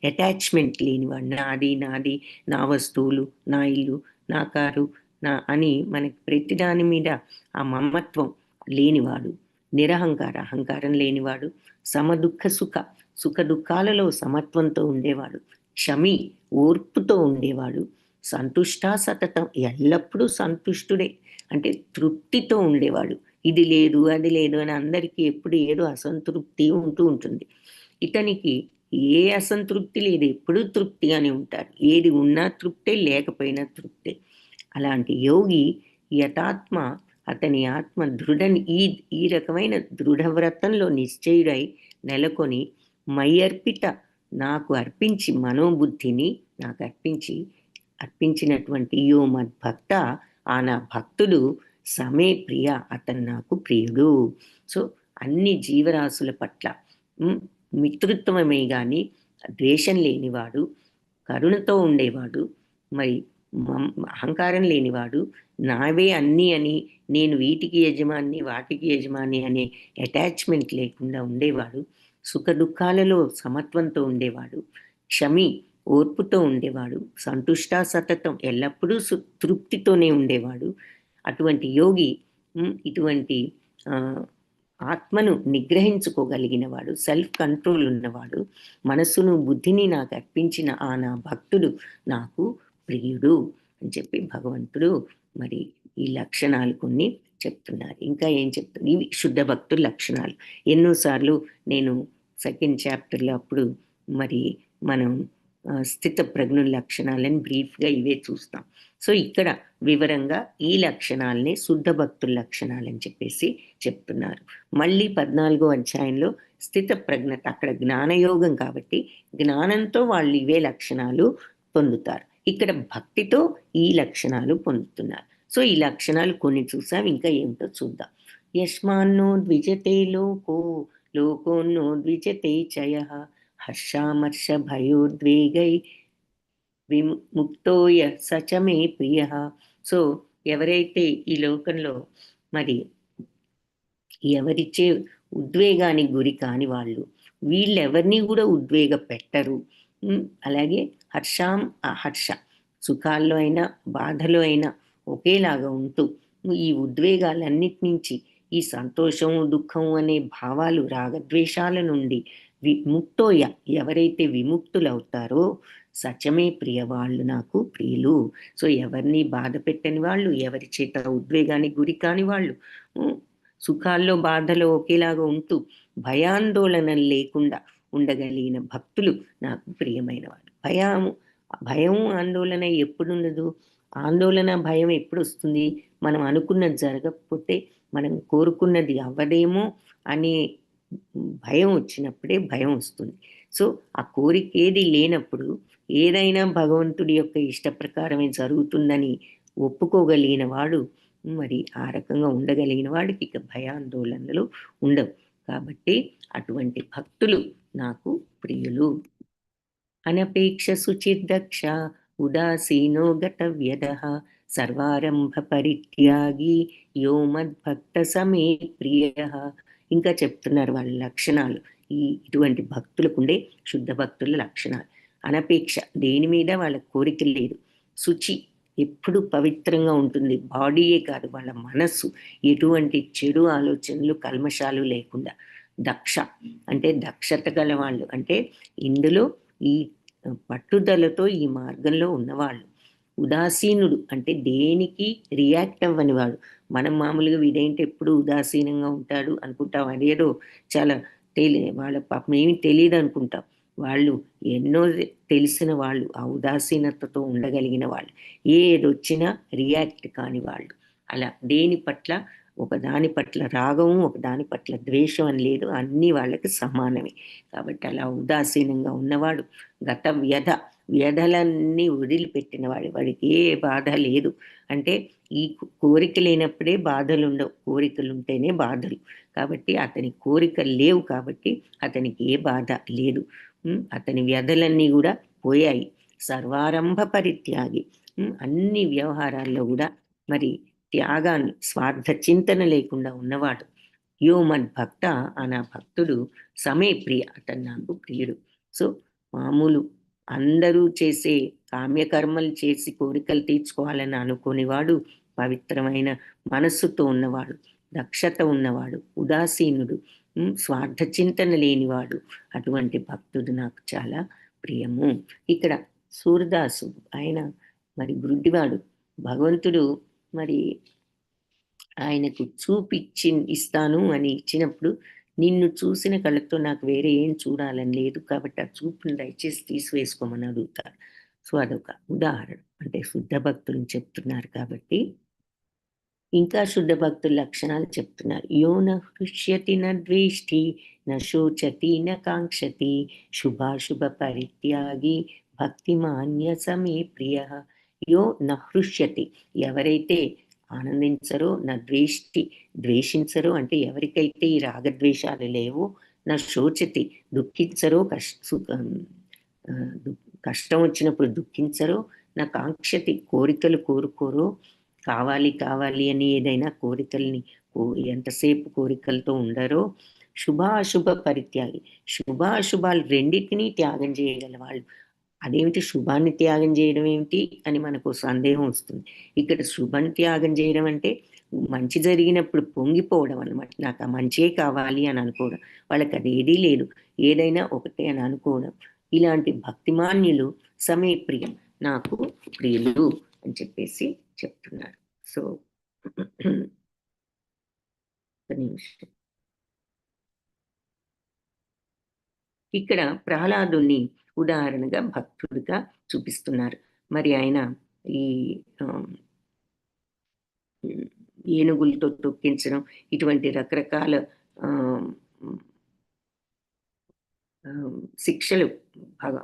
అటాచ్మెంట్ లేనివాడు. నాది నాది, నా వస్తువులు, నా ఇల్లు, నా కారు, నా అని మనకి ప్రతి దాని మీద ఆ మమత్వం లేనివాడు. నిరహంకార, అహంకారం లేనివాడు. సమదుఃఖ సుఖ, సుఖ దుఃఖాలలో సమత్వంతో ఉండేవాడు. క్షమి, ఓర్పుతో ఉండేవాడు. సంతుష్ట సతతం, ఎల్లప్పుడూ సంతుష్టుడే అంటే తృప్తితో ఉండేవాడు. ఇది లేదు అది లేదు అని అందరికీ ఎప్పుడు ఏదో అసంతృప్తి ఉంటూ ఉంటుంది. ఇతనికి ఏ అసంతృప్తి లేదు, ఎప్పుడూ తృప్తిగానే ఉంటారు. ఏది ఉన్నా తృప్తే, లేకపోయినా తృప్తే. అలాంటి యోగి యథాత్మ, అతని ఆత్మ ఈ రకమైన దృఢవ్రతంలో నిశ్చయుడై నెలకొని మయ్యర్పిత, నాకు అర్పించి మనోబుద్ధిని నాకు అర్పించినటువంటి యో మద్భక్త, ఆ నా భక్తుడు సమే ప్రియ, అతను నాకు ప్రియుడు. సో అన్ని జీవరాశుల పట్ల మిత్రుత్వమే గాని ద్వేషం లేనివాడు, కరుణతో ఉండేవాడు, మరి అహంకారం లేనివాడు, నావే అన్నీ అని, నేను వీటికి యజమాని వాటికి యజమాని అనే అటాచ్మెంట్ లేకుండా ఉండేవాడు. సుఖ దుఃఖాలలో సమత్వంతో ఉండేవాడు. క్షమి, ఓర్పుతో ఉండేవాడు. సంతుష్ట సతతం, ఎల్లప్పుడూ తృప్తితోనే ఉండేవాడు. అటువంటి యోగి ఇటువంటి ఆత్మను నిగ్రహించుకోగలిగినవాడు, సెల్ఫ్ కంట్రోల్ ఉన్నవాడు, మనస్సును బుద్ధిని నాకు అర్పించిన ఆ నా భక్తుడు నాకు ప్రియుడు అని చెప్పి భగవంతుడు మరి ఈ లక్షణాలు కొన్ని చెప్తున్నారు. ఇంకా ఏం చెప్తున్నారు, ఇవి శుద్ధ భక్తుల లక్షణాలు. ఎన్నోసార్లు నేను సెకండ్ చాప్టర్లో అప్పుడు మరి మనం స్థిత ప్రజ్ఞుల లక్షణాలని బ్రీఫ్గా ఇవే చూస్తాం. సో ఇక్కడ వివరంగా ఈ లక్షణాలనే శుద్ధ భక్తుల లక్షణాలని చెప్పేసి చెప్తున్నారు. మళ్ళీ 14వ అధ్యాయంలో స్థిత ప్రజ్ఞత, అక్కడ జ్ఞానయోగం కాబట్టి జ్ఞానంతో వాళ్ళు ఇవే లక్షణాలు పొందుతారు. ఇక్కడ భక్తితో ఈ లక్షణాలు పొందుతున్నారు. సో ఈ లక్షణాలు కొన్ని చూసాం, ఇంకా ఏమిటో చూద్దాం. యస్మాన్నో ద్విజతే లోకోన్నో ద్విజతే చయ హర్షామర్ష భయోద్వేగై విముక్తోయ సచమే ప్రియ. సో ఎవరైతే ఈ లోకంలో మరి ఎవరిచ్చే ఉద్వేగానికి గురి కాని వాళ్ళు, వీళ్ళెవరిని కూడా ఉద్వేగ పెట్టరు. అలాగే అహర్ష, సుఖాల్లో అయినా బాధలో అయినా ఒకేలాగా ఉంటూ ఈ ఉద్వేగాలన్నిటి నుంచి, ఈ సంతోషం దుఃఖం అనే భావాలు రాగద్వేషాల నుండి విముక్తోయ, ఎవరైతే విముక్తులవుతారో సచమే ప్రియ, వాళ్ళు నాకు ప్రియులు. సో ఎవరిని బాధ పెట్టని వాళ్ళు, ఎవరి చేత ఉద్వేగానికి గురి కాని వాళ్ళు, సుఖాల్లో బాధలో ఒకేలాగా ఉంటూ భయాందోళన లేకుండా ఉండగలిగిన భక్తులు నాకు ప్రియమైన వాడు. భయం ఆందోళన ఎప్పుడు ఉండదు? ఆందోళన భయం ఎప్పుడు వస్తుంది? మనం అనుకున్నది జరగకపోతే, మనం కోరుకున్నది అవ్వదేమో అనే భయం వచ్చినప్పుడే భయం వస్తుంది. సో ఆ కోరిక ఏది లేనప్పుడు ఏదైనా భగవంతుడి యొక్క ఇష్ట ప్రకారమే జరుగుతుందని ఒప్పుకోగలిగిన వాడు, మరి ఆ రకంగా ఉండగలిగిన వాడికి ఇక భయాందోళనలు ఉండవు. కాబట్టి అటువంటి భక్తులు నాకు ప్రియులు. అనపేక్ష శుచిర్దక్ష ఉదాసీనో గతవ్యదః సర్వారంభ పరిత్యాగి యో మద్భక్త సమే ప్రియః. ఇంకా చెప్తున్నారు వాళ్ళ లక్షణాలు. ఇటువంటి భక్తులకు ఉండే శుద్ధ భక్తుల లక్షణాలు. అనపేక్ష, దేని మీద వాళ్ళ కోరిక లేదు. శుచి, ఎప్పుడు పవిత్రంగా ఉంటుంది. బాడీయే కాదు, వాళ్ళ మనస్సు ఎటువంటి చెడు ఆలోచనలు కల్మషాలు లేకుండా. దక్ష అంటే దక్షత గల వాళ్ళు, అంటే ఇందులో ఈ పట్టుదలతో ఈ మార్గంలో ఉన్నవాళ్ళు. ఉదాసీనుడు అంటే దేనికి రియాక్ట్ అవ్వని వాడు. మనం మామూలుగా వీడేంటి ఎప్పుడు ఉదాసీనంగా ఉంటాడు అనుకుంటాం. అదేదో చాలా వాళ్ళ పాపం ఏమి తెలియదు అనుకుంటాం. వాళ్ళు ఎన్నో తెలిసిన వాళ్ళు, ఆ ఉదాసీనతతో ఉండగలిగిన వాళ్ళు, ఏదొచ్చినా రియాక్ట్ కాని వాళ్ళు. అలా దేని పట్ల, ఒకదాని పట్ల రాగము, ఒకదాని పట్ల ద్వేషం అని లేదు, అన్నీ వాళ్ళకి సమానమే. కాబట్టి అలా ఉదాసీనంగా ఉన్నవాడు గత వ్యధలన్నీ వదిలిపెట్టిన వాడికి ఏ బాధ లేదు. అంటే ఈ కోరిక లేనప్పుడే బాధలు ఉండవు, కోరికలు ఉంటేనే బాధలు. కాబట్టి అతని కోరికలు లేవు, కాబట్టి అతనికి ఏ బాధ లేదు. అతని వ్యధలన్నీ కూడా పోయాయి. సర్వారంభ పరిత్యాగి, అన్ని వ్యవహారాల్లో కూడా మరి త్యాగాన్ని, స్వార్థ చింతన లేకుండా ఉన్నవాడు. యో మద్భక్త, నా భక్తుడు సమే ప్రియ, అతను నాకు ప్రియుడు. సో మామూలు అందరూ చేసే కామ్యకర్మలు చేసి కోరికలు తీర్చుకోవాలని అనుకునేవాడు, పవిత్రమైన మనస్సుతో ఉన్నవాడు, దక్షత ఉన్నవాడు, ఉదాసీనుడు, స్వార్థ చింతన లేనివాడు, అటువంటి భక్తుడు నాకు చాలా ప్రియము. ఇక్కడ సూరదాసు ఆయన మరి గుడ్డివాడు. భగవంతుడు మరి ఆయనకు ఇస్తాను అని ఇచ్చినప్పుడు, నిన్ను చూసిన కళ్ళతో నాకు వేరే ఏం చూడాలని లేదు, కాబట్టి ఆ చూపుని దయచేసి తీసివేసుకోమని అడుగుతారు. సో అదొక ఉదాహరణ. అంటే శుద్ధ భక్తులను చెప్తున్నారు కాబట్టి ఇంకా శుద్ధ భక్తుల లక్షణాలు చెప్తున్నారు. యో న హృష్యతి న ద్వేష్టి న శోచతి న కాంక్షతి శుభాశుభ పరిత్యాగి భక్తిమాన్య సమే ప్రియ. యో న హృష్యతి, ఎవరైతే ఆనందించరో, నా ద్వేషించరో అంటే ఎవరికైతే ఈ రాగద్వేషాలు లేవో, నా శోచతి దుఃఖించరో, కష్టం వచ్చినప్పుడు దుఃఖించరో, నా కాంక్షతి కోరికలు కోరుకోరో, కావాలి కావాలి అని ఏదైనా కోరికల్ని ఎంతసేపు కోరికలతో ఉండరో, శుభాశుభ పరిత్యాగి, శుభాశుభాలు రెండింటినీ త్యాగం చేయగల వాళ్ళు. అదేమిటి శుభాన్ని త్యాగం చేయడం ఏమిటి అని మనకు సందేహం వస్తుంది. ఇక్కడ శుభాన్ని త్యాగం చేయడం అంటే మంచి జరిగినప్పుడు పొంగిపోవడం అనమాట. నాకు ఆ మంచే కావాలి అని అనుకోవడం. వాళ్ళకి అది ఏదీ లేదు, ఏదైనా ఒకటే అని అనుకోవడం. ఇలాంటి భక్తిమాన్యులు సమే ప్రియం, నాకు ప్రియులు అని చెప్పేసి చెప్తున్నారు. సో నిమిషం, ఇక్కడ ప్రహ్లాదుని ఉదాహరణగా భక్తుడిగా చూపిస్తున్నారు. మరి ఆయన ఈ ఏనుగులతో తొక్కించడం, ఇటువంటి రకరకాల శిక్షలు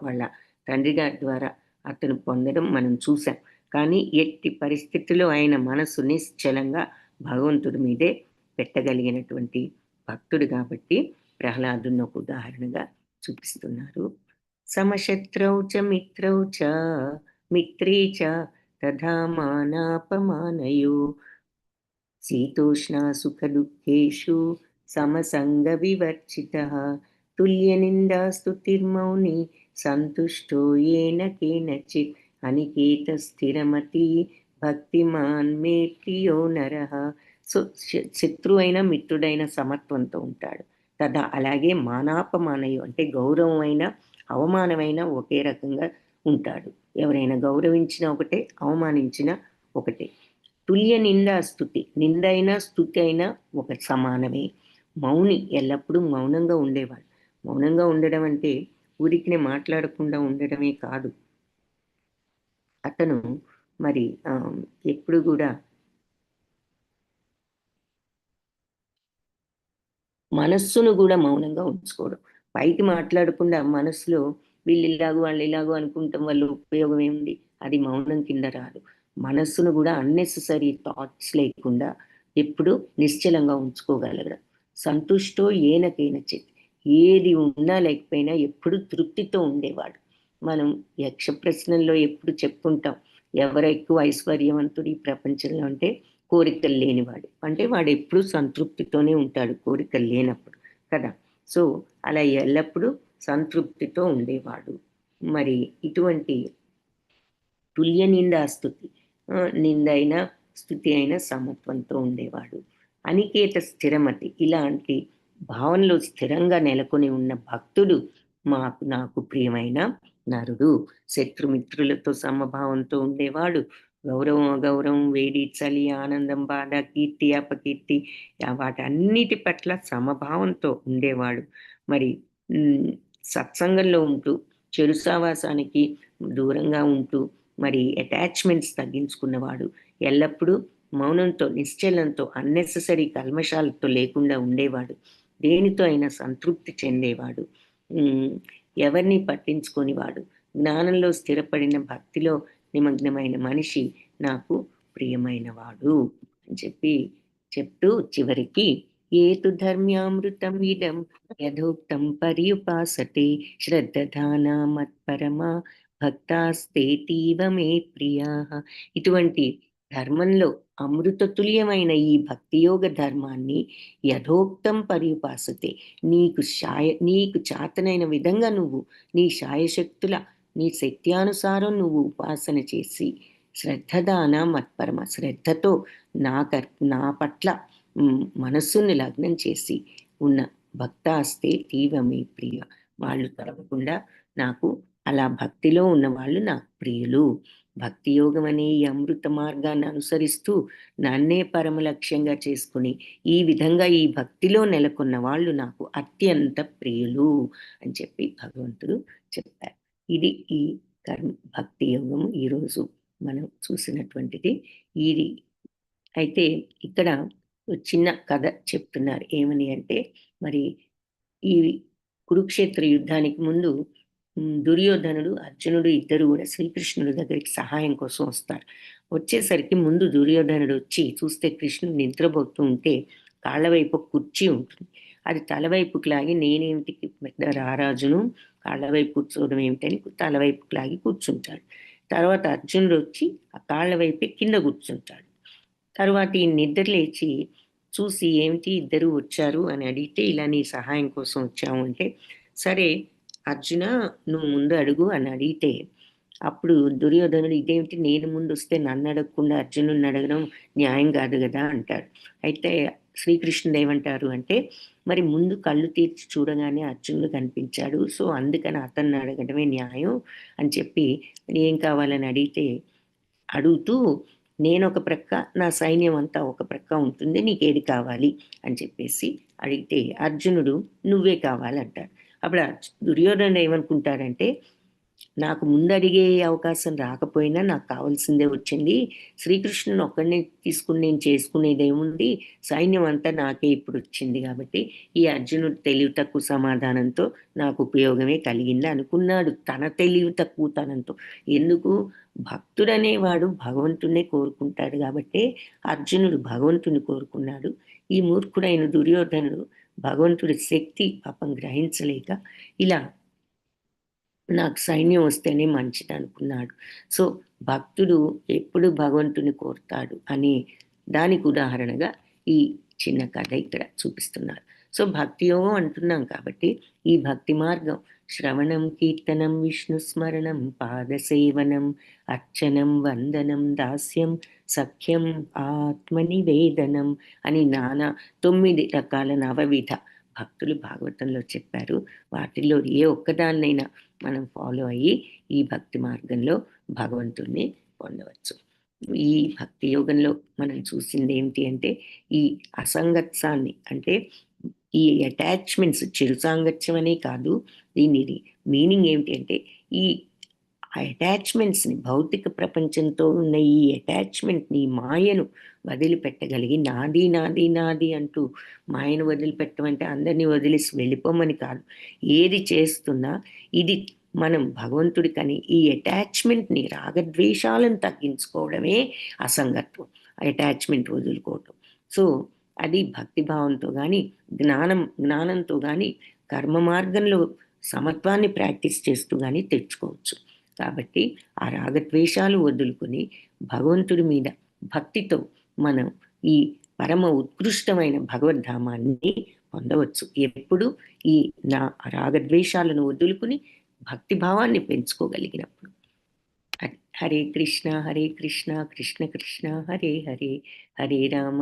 వాళ్ళ తండ్రి గారి ద్వారా అతను పొందడం మనం చూసాం. కానీ ఎట్టి పరిస్థితుల్లో ఆయన మనసు నిశ్చలంగా భగవంతుడి మీదే పెట్టగలిగినటువంటి భక్తుడు కాబట్టి ప్రహ్లాదుని ఒక ఉదాహరణగా చూపిస్తున్నారు. సమశత్రౌ చ మిత్రౌ చ మిత్రే చ తథా మానాపమానయో శీతోష్ణ సుఖ దుఃఖేషు సమసంగ వివర్జితః తుల్య నిందా స్తుతిర్మౌని సంతుష్టో ఏన కేనచిత్ అనికేత స్థిరమతి భక్తిమాన్ మే ప్రియో నరః. సో శత్రువైన మిత్రుడైన సమత్వంతో ఉంటాడు. తదా అలాగే మానాపమానయు అంటే గౌరవమైన అవమానమైన ఒకే రకంగా ఉంటాడు. ఎవరైనా గౌరవించినా ఒకటే, అవమానించినా ఒకటే. తుల్య నింద స్తుతి, నింద అయినా స్తుతి అయినా ఒక సమానమే. మౌని ఎల్లప్పుడూ మౌనంగా ఉండేవాడు. మౌనంగా ఉండడం అంటే ఊరికినే మాట్లాడకుండా ఉండడమే కాదు. అతను మరి ఎప్పుడు కూడా మనస్సును కూడా మౌనంగా ఉంచుకోవడం. పైకి మాట్లాడకుండా మనసులో వీళ్ళు ఇలాగో వాళ్ళు ఇలాగో అనుకుంటాం వల్ల ఉపయోగం ఏముంది? అది మౌనం కింద రాదు. మనస్సును కూడా అన్నెసెసరీ థాట్స్ లేకుండా ఎప్పుడు నిశ్చలంగా ఉంచుకోగలగడం. సంతుష్టో ఏన కేనచిత్, ఏది ఉన్నా లేకపోయినా ఎప్పుడు తృప్తితో ఉండేవాడు. మనం యక్ష ప్రశ్నల్లో ఎప్పుడు చెప్పుకుంటాం, ఎవరు ఎక్కువ ఐశ్వర్యవంతుడు ఈ ప్రపంచంలో అంటే కోరికలు లేనివాడు. అంటే వాడు ఎప్పుడు సంతృప్తితోనే ఉంటాడు కోరికలు లేనప్పుడు కదా. సో అలా ఎల్లప్పుడూ సంతృప్తితో ఉండేవాడు. మరి ఇటువంటి తుల్య నిందా స్తుతి, నిందైన స్తుతి అయిన సమత్వంతో ఉండేవాడు. అనికేత స్థిరమతి, ఇలాంటి భావనలో స్థిరంగా నెలకొని ఉన్న భక్తుడు నాకు ప్రియమైన నరుడు. శత్రుమిత్రులతో సమభావంతో ఉండేవాడు. గౌరవం అగౌరవం, వేడి చలి, ఆనందం బాధ, కీర్తి అపకీర్తి, వాటన్నిటి పట్ల సమభావంతో ఉండేవాడు. మరి సత్సంగంలో ఉంటూ చెడు సావాసానికి దూరంగా ఉంటూ మరి అటాచ్మెంట్స్ తగ్గించుకున్నవాడు. ఎల్లప్పుడూ మౌనంతో నిశ్చలంతో అన్నెసెసరీ కల్మషాలతో లేకుండా ఉండేవాడు. దేనితో అయినా సంతృప్తి చెందేవాడు. ఎవరిని పట్టించుకొనివాడు. జ్ఞానంలో స్థిరపడిన భక్తిలో నిమగ్నమైన మనిషి నాకు ప్రియమైనవాడు అని చెప్తూ చివరికి ఏతు ధర్మ్యామృతం ఇదం యథోక్తం పర్యుపాసతే శ్రద్ధధానా మత్పరమా భక్తాస్తేతీవ మే ప్రియా. ఇటువంటి ధర్మంలో అమృతతుల్యమైన ఈ భక్తియోగ ధర్మాన్ని యథోక్తం పర్యుపాసతే, నీకు చాతనైన విధంగా నువ్వు నీ శాయశక్తుల నీ శక్త్యానుసారం నువ్వు ఉపాసన చేసి శ్రద్ధదాన మత్పరమ, శ్రద్ధతో నా పట్ల మనస్సుని లగ్నం చేసి ఉన్న భక్తాస్తే తీవమే ప్రియ, వాళ్ళు తప్పకుండా నాకు అలా భక్తిలో ఉన్న వాళ్ళు నాకు ప్రియులు. భక్తి యోగం అనే ఈ అమృత మార్గాన్ని అనుసరిస్తూ నన్నే పరమ లక్ష్యంగా చేసుకుని ఈ విధంగా ఈ భక్తిలో నెలకొన్న వాళ్ళు నాకు అత్యంత ప్రియులు అని చెప్పి భగవంతుడు చెప్పారు. ఇది ఈ భక్తి యోగం ఈరోజు మనం చూసినటువంటిది. ఇది అయితే ఇక్కడ చిన్న కథ చెప్తున్నారు. ఏమని అంటే, మరి ఈ కురుక్షేత్ర యుద్ధానికి ముందు దుర్యోధనుడు అర్జునుడు ఇద్దరు కూడా శ్రీకృష్ణుడి దగ్గరికి సహాయం కోసం వస్తారు. వచ్చేసరికి ముందు దుర్యోధనుడు వచ్చి చూస్తే కృష్ణుడు నిద్రపోతూ ఉంటే కాళ్ళ వైపు కుర్చీ ఉంటుంది. అది తలవైపుకి లాగి నేనేమిటి పెద్ద రారాజును కాళ్ళ వైపు కూర్చోవడం ఏమిటని తలవైపుకి లాగి కూర్చుంటాడు. తర్వాత అర్జునుడు వచ్చి ఆ కాళ్ళ వైపే కింద కూర్చుంటాడు. తర్వాత ఈ నిద్ర లేచి చూసి ఏమిటి ఇద్దరు వచ్చారు అని అడిగితే, ఇలా నీ సహాయం కోసం వచ్చాము అంటే, సరే అర్జున నువ్వు ముందు అడుగు అని అడిగితే, అప్పుడు దుర్యోధనుడు ఇదేమిటి నేను ముందు వస్తే నన్ను అడగకుండా అర్జునుడిని అడగడం న్యాయం కాదు కదా అంటాడు. అయితే శ్రీకృష్ణుడు ఏమంటారు అంటే, మరి ముందు కళ్ళు తీర్చి చూడగానే అర్జునుడు కనిపించాడు, సో అందుకని అతన్ని అడగడమే న్యాయం అని చెప్పి ఏం కావాలని అడుగుతూ నేను ఒక ప్రక్క నా సైన్యం అంతా ఒక ప్రక్క ఉంటుంది, నీకేది కావాలి అని చెప్పేసి అడిగితే అర్జునుడు నువ్వే కావాలంటాడు. అప్పుడు దుర్యోధనుడు ఏమనుకుంటాడంటే, నాకు ముందు అడిగే అవకాశం రాకపోయినా నాకు కావాల్సిందే వచ్చింది, శ్రీకృష్ణుని ఒక్కడిని తీసుకుని నేను చేసుకునేది ఏముంది, సైన్యం అంతా నాకే ఇప్పుడు వచ్చింది కాబట్టి ఈ అర్జునుడు తెలివి తక్కువ సమాధానంతో నాకు ఉపయోగమే కలిగింది అనుకున్నాడు. తన తెలివి తక్కువతనంతో. ఎందుకు? భక్తుడనేవాడు భగవంతునే కోరుకుంటాడు కాబట్టి అర్జునుడు భగవంతుని కోరుకున్నాడు. ఈ మూర్ఖుడైన దుర్యోధనుడు భగవంతుడి శక్తి పాపం గ్రహించలేక ఇలా నాకు సైన్యం వస్తేనే మంచిది అనుకున్నాడు. సో భక్తుడు ఎప్పుడు భగవంతుని కోరుతాడు అనే దానికి ఉదాహరణగా ఈ చిన్న కథ ఇక్కడ చూపిస్తున్నారు. సో భక్తి యోగం అంటున్నాం కాబట్టి ఈ భక్తి మార్గం శ్రవణం కీర్తనం విష్ణు స్మరణం పాదసేవనం అర్చనం వందనం దాస్యం సఖ్యం ఆత్మనివేదనం అని 9 రకాల నవవిధ భక్తులు భాగవతంలో చెప్పారు. వాటిల్లో ఏ ఒక్కదాన్నైనా మనం ఫాలో అయ్యి ఈ భక్తి మార్గంలో భగవంతుణ్ణి పొందవచ్చు. ఈ భక్తి యోగంలో మనం చూసింది ఏంటి అంటే ఈ అసంగత్సాన్ని, అంటే ఈ అటాచ్మెంట్స్, చిరు సాంగత్యం అనే కాదు, దీని మీనింగ్ ఏమిటి అంటే ఈ అటాచ్మెంట్స్ని, భౌతిక ప్రపంచంతో ఉన్న ఈ అటాచ్మెంట్ని, మాయను వదిలిపెట్టగలిగి నాది నాది నాది అంటూ మాయను వదిలిపెట్టమంటే అందరినీ వదిలేసి వెళ్ళిపోమని కాదు. ఏది చేస్తున్నా ఇది మనం భగవంతుడి కని ఈ అటాచ్మెంట్ని, రాగద్వేషాలను తగ్గించుకోవడమే అసంగత్వం, అటాచ్మెంట్ వదులుకోవటం. సో అది భక్తిభావంతో కానీ, జ్ఞానంతో కానీ, కర్మ మార్గంలో సమత్వాన్ని ప్రాక్టీస్ చేస్తూ కానీ తెచ్చుకోవచ్చు. కాబట్టి ఆ రాగద్వేషాలు వదులుకొని భగవంతుడి మీద భక్తితో మనం ఈ పరమ ఉత్కృష్టమైన భగవద్ధామాన్ని పొందవచ్చు. ఎప్పుడు ఈ నా రాగద్వేషాలను వదులుకుని భక్తిభావాన్ని పెంచుకోగలిగినప్పుడు. హరే కృష్ణ కృష్ణ కృష్ణ హరే హరే, హరే రామ